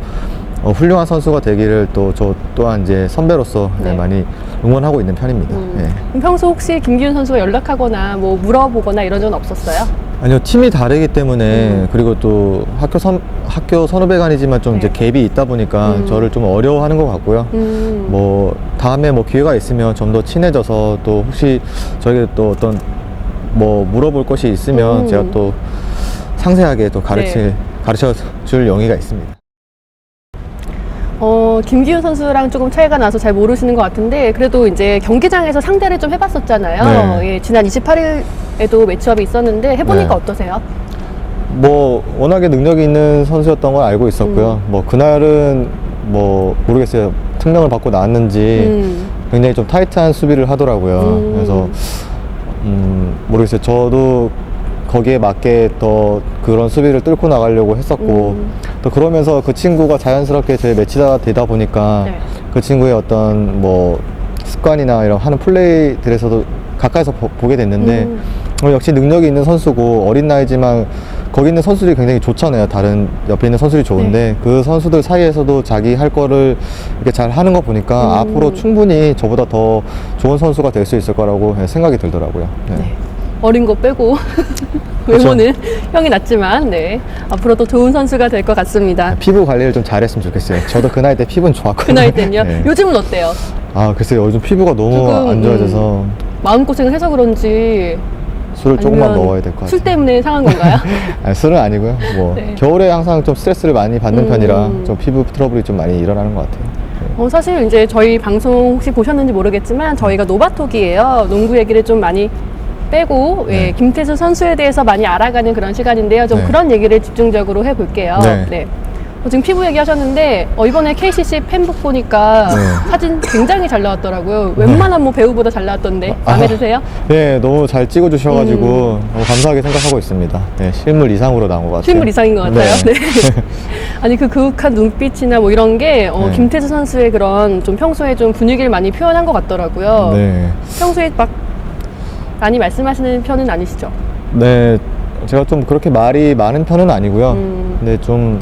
훌륭한 선수가 되기를 또 저 또한 이제 선배로서 네. 많이 응원하고 있는 편입니다. 예. 그럼 평소 혹시 김기훈 선수가 연락하거나 뭐 물어보거나 이런 적은 없었어요? 아니요, 팀이 다르기 때문에 그리고 또 학교 선후배간이지만 좀 이제 갭이 있다 보니까 저를 좀 어려워하는 것 같고요. 뭐 다음에 뭐 기회가 있으면 좀 더 친해져서 또 혹시 저에게 또 어떤 뭐 물어볼 것이 있으면 제가 또 상세하게 또 가르쳐 줄 용의가 있습니다. 김기훈 선수랑 조금 차이가 나서 잘 모르시는 것 같은데 그래도 이제 경기장에서 상대를 좀 해봤었잖아요. 네. 예, 지난 28일에도 매치업이 있었는데 해보니까 네. 어떠세요? 뭐 워낙에 능력이 있는 선수였던 걸 알고 있었고요. 뭐 그날은 뭐 모르겠어요. 특명을 받고 나왔는지 굉장히 좀 타이트한 수비를 하더라고요. 그래서 모르겠어요. 저도 거기에 맞게 더 그런 수비를 뚫고 나가려고 했었고 또 그러면서 그 친구가 자연스럽게 제 매치가 되다 보니까 네. 그 친구의 어떤 뭐 습관이나 이런 하는 플레이들에서도 가까이서 보게 됐는데 역시 능력이 있는 선수고 어린 나이지만 거기 있는 선수들이 굉장히 좋잖아요. 다른 옆에 있는 선수들이 좋은데 그 선수들 사이에서도 자기 할 거를 이렇게 잘 하는 거 보니까 앞으로 충분히 저보다 더 좋은 선수가 될 수 있을 거라고 생각이 들더라고요. 네. 네. 어린 거 빼고 외모는 형이 낫지만 네. 앞으로 또 좋은 선수가 될 것 같습니다. 피부 관리를 좀 잘했으면 좋겠어요. 저도 그 나이 때 피부는 좋았거든요. 그 나이 때는요? 네. 요즘은 어때요? 아 글쎄요. 요즘 피부가 너무 조금, 안 좋아져서 마음고생을 해서 그런지 술을 조금만 아니면 먹어야 될 것 같아요. 술 때문에 상한 건가요? 아니, 술은 아니고요. 뭐 네. 겨울에 항상 좀 스트레스를 많이 받는 편이라 좀 피부 트러블이 좀 많이 일어나는 것 같아요. 사실 이제 저희 방송 혹시 보셨는지 모르겠지만 저희가 노바톡이에요. 농구 얘기를 좀 많이 빼고 네. 예, 김태수 선수에 대해서 많이 알아가는 그런 시간인데요. 좀 네. 그런 얘기를 집중적으로 해볼게요. 네. 지금 피부 얘기하셨는데 이번에 KCC 팬북 보니까 네. 사진 굉장히 잘 나왔더라고요. 웬만한 뭐 배우보다 잘 나왔던데 마음에 드세요? 네, 너무 잘 찍어주셔가지고 너무 감사하게 생각하고 있습니다. 네, 실물 이상으로 나온 것 같아요. 실물 이상인 것 같아요. 네. 네. 아니 그 그윽한 눈빛이나 뭐 이런 게 김태수 선수의 그런 좀 평소에 좀 분위기를 많이 표현한 것 같더라고요. 네. 평소에 막 많이 말씀하시는 편은 아니시죠? 네, 제가 좀 그렇게 말이 많은 편은 아니고요. 근데 좀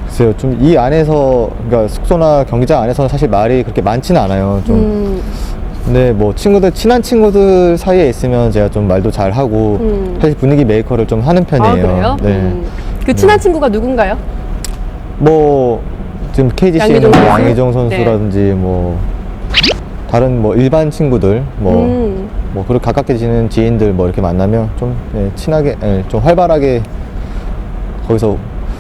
글쎄요, 좀 이 안에서 그러니까 숙소나 경기장 안에서는 사실 말이 그렇게 많지는 않아요. 좀 근데 뭐 친한 친구들 사이에 있으면 제가 좀 말도 잘 하고 사실 분위기 메이커를 좀 하는 편이에요. 아, 그래요? 네. 그 친한 친구가 누군가요? 뭐 지금 KGC에 있는 양희종 뭐 선수? 양희종 선수라든지 뭐 다른 뭐 일반 친구들 뭐 그리고 가깝게 지는 지인들 뭐 이렇게 만나면 좀 친하게 좀 활발하게 거기서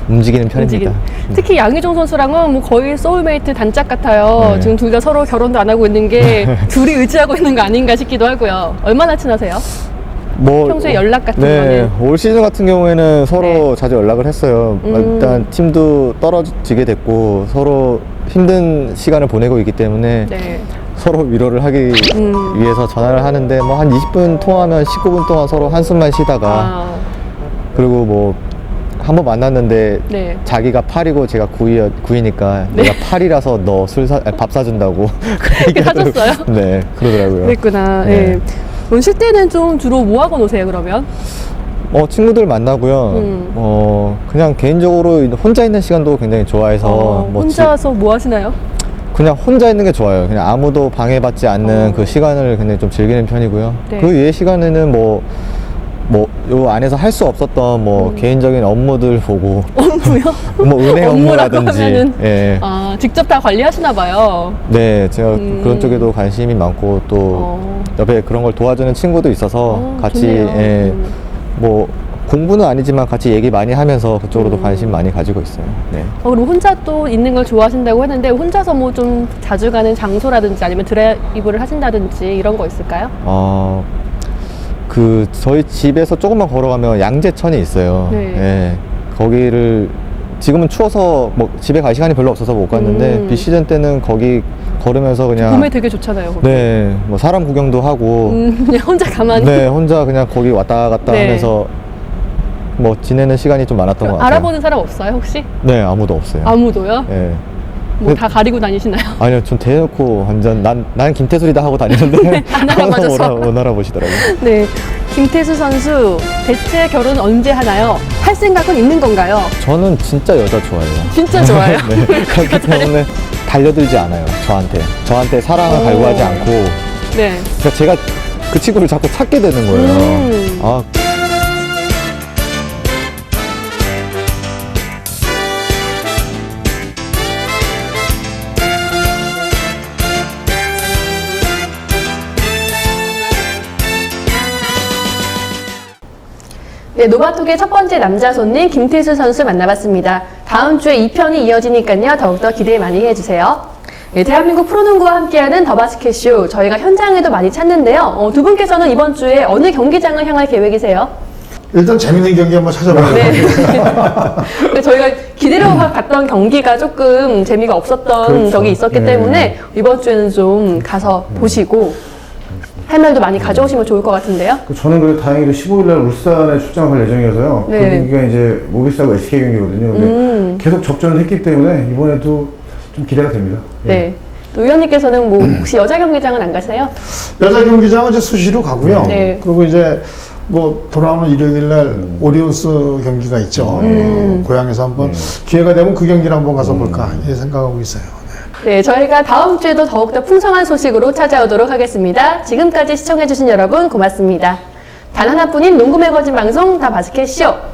움직이는 편입니다. 특히 양희종 선수랑은 뭐 거의 소울메이트 단짝 같아요. 네. 지금 둘 다 서로 결혼도 안 하고 있는 게 둘이 의지하고 있는 거 아닌가 싶기도 하고요. 얼마나 친하세요? 뭐 평소에 연락 같은 네, 거는? 올 시즌 같은 경우에는 서로 네. 자주 연락을 했어요. 일단 팀도 떨어지게 됐고 서로 힘든 시간을 보내고 있기 때문에 네. 서로 위로를 하기 위해서 전화를 하는데 뭐 한 20분 통화하면 19분 동안 서로 한숨만 쉬다가 그리고 뭐 한 번 만났는데 네. 자기가 8이고 제가 9이니까 네. 내가 8이라서 너 밥 사준다고 그렇게 사줬어요? 네, 그러더라고요. 그랬구나. 네. 네. 그럼 쉴 때는 좀 주로 뭐 하고 노세요, 그러면? 친구들 만나고요. 그냥 개인적으로 혼자 있는 시간도 굉장히 좋아해서 뭐 혼자서 뭐 하시나요? 그냥 혼자 있는 게 좋아요. 그냥 아무도 방해받지 않는 그 시간을 굉장히 좀 즐기는 편이고요. 네. 그 외의 시간에는 요 안에서 할 수 없었던 개인적인 업무들 보고 업무요? 뭐 은행 업무라고 업무라든지 하면은 예. 직접 다 관리하시나 봐요. 네, 제가 그런 쪽에도 관심이 많고 또 옆에 그런 걸 도와주는 친구도 있어서 같이 좋네요. 뭐 공부는 아니지만 같이 얘기 많이 하면서 그쪽으로도 관심 많이 가지고 있어요. 네. 그리고 혼자 또 있는 걸 좋아하신다고 했는데 혼자서 뭐 좀 자주 가는 장소라든지 아니면 드라이브를 하신다든지 이런 거 있을까요? 저희 집에서 조금만 걸어가면 양재천이 있어요. 네. 예. 거기를 지금은 추워서 뭐 집에 갈 시간이 별로 없어서 못 갔는데 비시즌 때는 거기 걸으면서 그냥 봄에 되게 좋잖아요. 거기. 네, 뭐 사람 구경도 하고 그냥 혼자 가만히. 네, 혼자 그냥 거기 왔다 갔다 네. 하면서 뭐 지내는 시간이 좀 많았던 것 같아요. 알아보는 사람 없어요, 혹시? 네, 아무도 없어요. 아무도요? 네. 뭐 다 가리고 다니시나요? 아니요, 좀 대놓고 완전 난 김태술이다 하고 다니는데 안 알아봐줘서. 못 알아보시더라고요. 네. 김태수 선수, 대체 결혼 언제 하나요? 할 생각은 있는 건가요? 저는 진짜 여자 좋아해요. 진짜 좋아요. 네, 그렇기 때문에 달려들지 않아요, 저한테 사랑을 갈구하지 않고. 네. 그러니까 제가 그 친구를 자꾸 찾게 되는 거예요. 아, 네, 노바톡의 첫 번째 남자 손님 김태수 선수 만나봤습니다. 다음 주에 2편이 이어지니까요. 더욱더 기대 많이 해주세요. 네, 대한민국 프로농구와 함께하는 더 바스켓쇼. 저희가 현장에도 많이 찾는데요. 두 분께서는 이번 주에 어느 경기장을 향할 계획이세요? 일단 재밌는 경기 한번 찾아봐야 네. 돼요. 근데 저희가 기대로 봤던 경기가 조금 재미가 없었던 그렇죠. 적이 있었기 네. 때문에 이번 주에는 좀 가서 보시고 할 말도 많이 가져오시면 좋을 것 같은데요. 저는 그래도 다행히도 15일날 울산에 출장할 예정이어서요. 네. 그 경기가 이제 모비스하고 SK 경기거든요. 근데 계속 접전을 했기 때문에 이번에도 좀 기대가 됩니다. 네. 또 의원님께서는 뭐 혹시 여자 경기장은 안 가세요? 여자 경기장은 이제 수시로 가고요. 네. 그리고 이제 뭐 돌아오는 일요일 날 오리온스 경기가 있죠. 고향에서 한번 기회가 되면 그 경기를 한번 가서 볼까 예, 생각하고 있어요. 네, 저희가 다음 주에도 더욱더 풍성한 소식으로 찾아오도록 하겠습니다. 지금까지 시청해주신 여러분 고맙습니다. 단 하나뿐인 농구 매거진 방송 더 바스켓쇼.